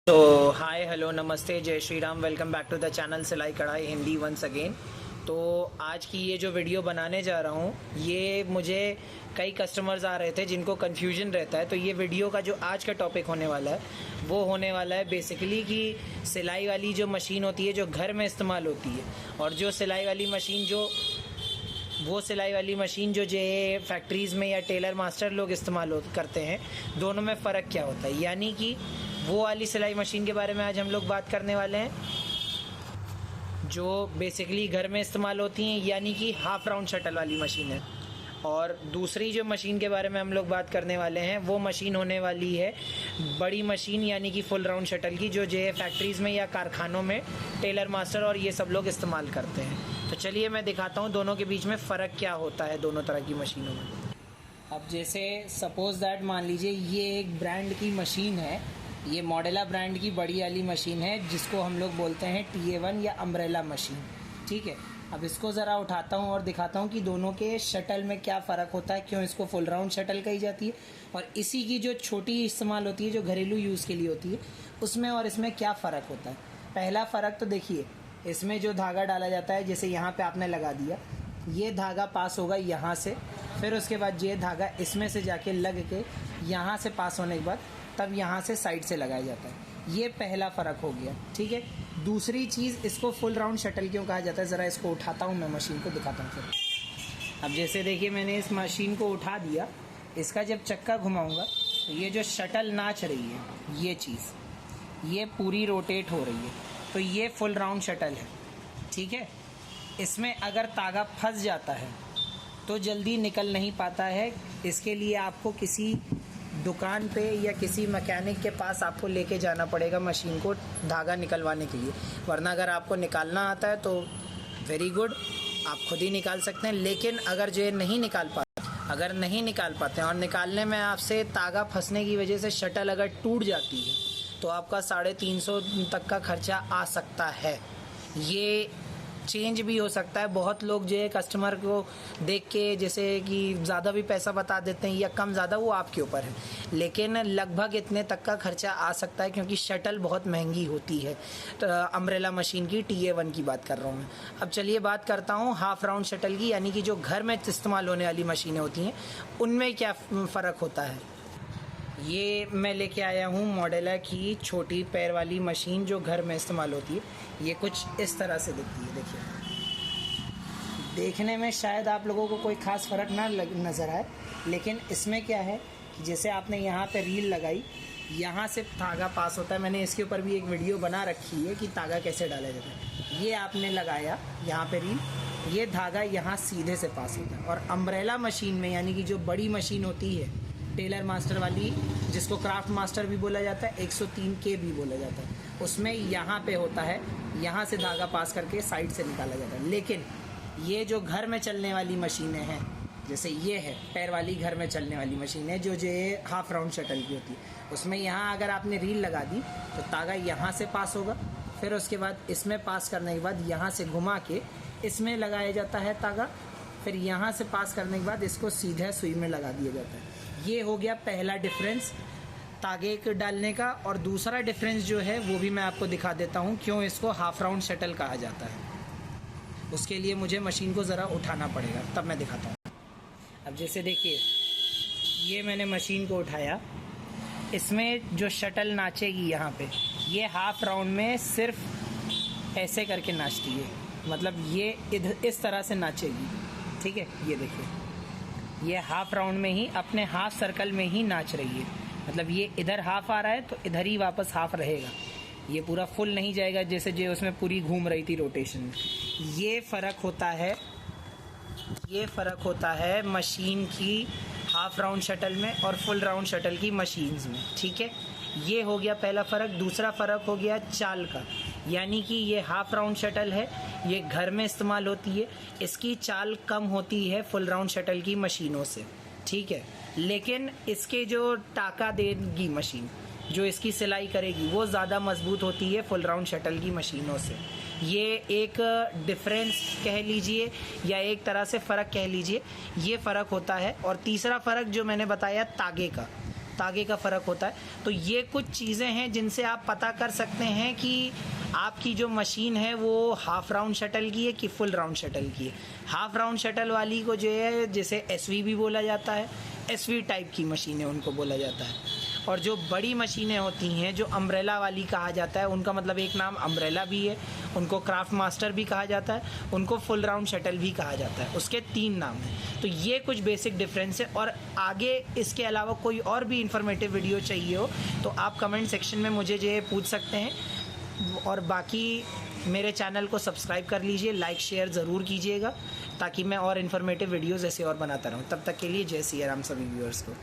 तो हाय हेलो नमस्ते जय Shri Ram, welcome back to the channel सिलाई कढ़ाई हिंदी वंस अगेन। तो आज की ये जो वीडियो बनाने जा रहा हूँ, ये मुझे कई कस्टमर्स आ रहे थे जिनको कन्फ्यूजन रहता है। तो ये वीडियो का जो आज का टॉपिक होने वाला है वो होने वाला है बेसिकली कि सिलाई वाली जो मशीन होती है जो घर में इस्तेमाल होती है, और जो सिलाई वाली मशीन जो फैक्ट्रीज़ में या टेलर मास्टर लोग इस्तेमाल करते हैं, दोनों में फ़र्क क्या होता है। यानी कि वो वाली सिलाई मशीन के बारे में आज हम लोग बात करने वाले हैं जो बेसिकली घर में इस्तेमाल होती हैं, यानी कि हाफ राउंड शटल वाली मशीन है। और दूसरी जो मशीन के बारे में हम लोग बात करने वाले हैं वो मशीन होने वाली है बड़ी मशीन, यानी कि फुल राउंड शटल की, जो फैक्ट्रीज़ में या कारखानों में टेलर मास्टर और ये सब लोग इस्तेमाल करते हैं। तो चलिए मैं दिखाता हूँ दोनों के बीच में फ़र्क क्या होता है दोनों तरह की मशीनों में। अब जैसे सपोज़ दैट मान लीजिए ये एक ब्रांड की मशीन है, ये मॉडेला ब्रांड की बड़ी वाली मशीन है जिसको हम लोग बोलते हैं TA1 या अम्ब्रेला मशीन। ठीक है, अब इसको ज़रा उठाता हूँ और दिखाता हूँ कि दोनों के शटल में क्या फ़र्क होता है, क्यों इसको फुल राउंड शटल कही जाती है, और इसी की जो छोटी इस्तेमाल होती है जो घरेलू यूज़ के लिए होती है उसमें और इसमें क्या फ़र्क होता है। पहला फ़र्क तो देखिए, इसमें जो धागा डाला जाता है, जैसे यहाँ पे आपने लगा दिया, ये धागा पास होगा यहाँ से, फिर उसके बाद ये धागा इसमें से जाके लग के यहाँ से पास होने के बाद तब यहाँ से साइड से लगाया जाता है। ये पहला फ़र्क हो गया। ठीक है, दूसरी चीज़, इसको फुल राउंड शटल क्यों कहा जाता है, ज़रा इसको उठाता हूँ मैं, मशीन को दिखाता हूँ फिर। अब जैसे देखिए मैंने इस मशीन को उठा दिया, इसका जब चक्का घुमाऊँगा तो ये जो शटल नाच रही है, ये चीज़ ये पूरी रोटेट हो रही है, तो ये फुल राउंड शटल है। ठीक है, इसमें अगर तागा फंस जाता है तो जल्दी निकल नहीं पाता है। इसके लिए आपको किसी दुकान पे या किसी मैकेनिक के पास आपको लेके जाना पड़ेगा मशीन को धागा निकलवाने के लिए, वरना अगर आपको निकालना आता है तो वेरी गुड, आप खुद ही निकाल सकते हैं। लेकिन अगर जो नहीं निकाल पाते हैं और निकालने में आपसे तागा फंसने की वजह से शटल अगर टूट जाती है तो आपका 350 तक का खर्चा आ सकता है। ये चेंज भी हो सकता है। बहुत लोग जो है कस्टमर को देख के जैसे कि ज़्यादा भी पैसा बता देते हैं या कम ज़्यादा, वो आपके ऊपर है, लेकिन लगभग इतने तक का खर्चा आ सकता है क्योंकि शटल बहुत महंगी होती है। तो अम्ब्रेला मशीन की TA1 की बात कर रहा हूँ मैं। अब चलिए बात करता हूँ हाफ राउंड शटल की, यानी कि जो घर में इस्तेमाल होने वाली मशीनें होती हैं उनमें क्या फ़र्क होता है। ये मैं लेके आया हूँ मॉडेला की छोटी पैर वाली मशीन जो घर में इस्तेमाल होती है। ये कुछ इस तरह से दिखती है। देखिए, देखने में शायद आप लोगों को कोई ख़ास फ़र्क ना नज़र आए, लेकिन इसमें क्या है कि जैसे आपने यहाँ पे रील लगाई, यहाँ से धागा पास होता है। मैंने इसके ऊपर भी एक वीडियो बना रखी है कि धागा कैसे डाला जाता है। ये आपने लगाया यहाँ पे रील, ये धागा यहाँ सीधे से पास होता है। और अम्ब्रेला मशीन में, यानी कि जो बड़ी मशीन होती है टेलर मास्टर वाली, जिसको क्राफ्ट मास्टर भी बोला जाता है, 103K भी बोला जाता है, उसमें यहाँ पे होता है, यहाँ से धागा पास करके साइड से निकाला जाता है। लेकिन ये जो घर में चलने वाली मशीनें हैं, जैसे ये है पैर वाली घर में चलने वाली मशीन है जो हाफ राउंड शटल की होती है, उसमें यहाँ अगर आपने रील लगा दी तो तागा यहाँ से पास होगा, फिर उसके बाद इसमें पास करने के बाद यहाँ से घुमा के इसमें लगाया जाता है तागा, फिर यहाँ से पास करने के बाद इसको सीधे सुई में लगा दिया जाता है। ये हो गया पहला डिफरेंस तागे के डालने का। और दूसरा डिफरेंस जो है वो भी मैं आपको दिखा देता हूँ, क्यों इसको हाफ राउंड शटल कहा जाता है। उसके लिए मुझे मशीन को ज़रा उठाना पड़ेगा, तब मैं दिखाता हूँ। अब जैसे देखिए, ये मैंने मशीन को उठाया, इसमें जो शटल नाचेगी यहाँ पे, ये हाफ राउंड में सिर्फ ऐसे करके नाचती है, मतलब ये इस तरह से नाचेगी। ठीक है, ये देखिए, ये हाफ राउंड में ही अपने हाफ सर्कल में ही नाच रही है, मतलब ये इधर हाफ आ रहा है तो इधर ही वापस हाफ रहेगा, ये पूरा फुल नहीं जाएगा जैसे जो उसमें पूरी घूम रही थी रोटेशन में। ये फ़र्क होता है मशीन की हाफ राउंड शटल में और फुल राउंड शटल की मशीन्स में। ठीक है, ये हो गया पहला फ़र्क। दूसरा फ़र्क हो गया चाल का, यानी कि ये हाफ राउंड शटल है, ये घर में इस्तेमाल होती है, इसकी चाल कम होती है फुल राउंड शटल की मशीनों से। ठीक है, लेकिन इसके जो टाका देगी मशीन, जो इसकी सिलाई करेगी, वो ज़्यादा मजबूत होती है फुल राउंड शटल की मशीनों से। ये एक डिफरेंस कह लीजिए या एक तरह से फ़र्क कह लीजिए, ये फ़र्क होता है। और तीसरा फ़र्क जो मैंने बताया तागे का, तागे का फ़र्क होता है। तो ये कुछ चीज़ें हैं जिनसे आप पता कर सकते हैं कि आपकी जो मशीन है वो हाफ राउंड शटल की है कि फुल राउंड शटल की है। हाफ राउंड शटल वाली को जो है जैसे एसवी भी बोला जाता है, एसवी टाइप की मशीनें उनको बोला जाता है। और जो बड़ी मशीनें होती हैं जो अम्ब्रेला वाली कहा जाता है, उनका मतलब एक नाम अम्ब्रेला भी है, उनको क्राफ्ट मास्टर भी कहा जाता है, उनको फुल राउंड शटल भी कहा जाता है। उसके 3 नाम हैं। तो ये कुछ बेसिक डिफरेंस है। और आगे इसके अलावा कोई और भी इंफॉर्मेटिव वीडियो चाहिए हो तो आप कमेंट सेक्शन में मुझे जो है पूछ सकते हैं। और बाकी मेरे चैनल को सब्सक्राइब कर लीजिए, लाइक शेयर ज़रूर कीजिएगा ताकि मैं और इन्फॉर्मेटिव वीडियोज़ ऐसे और बनाता रहूँ। तब तक के लिए जय सिया राम सभी व्यूअर्स को।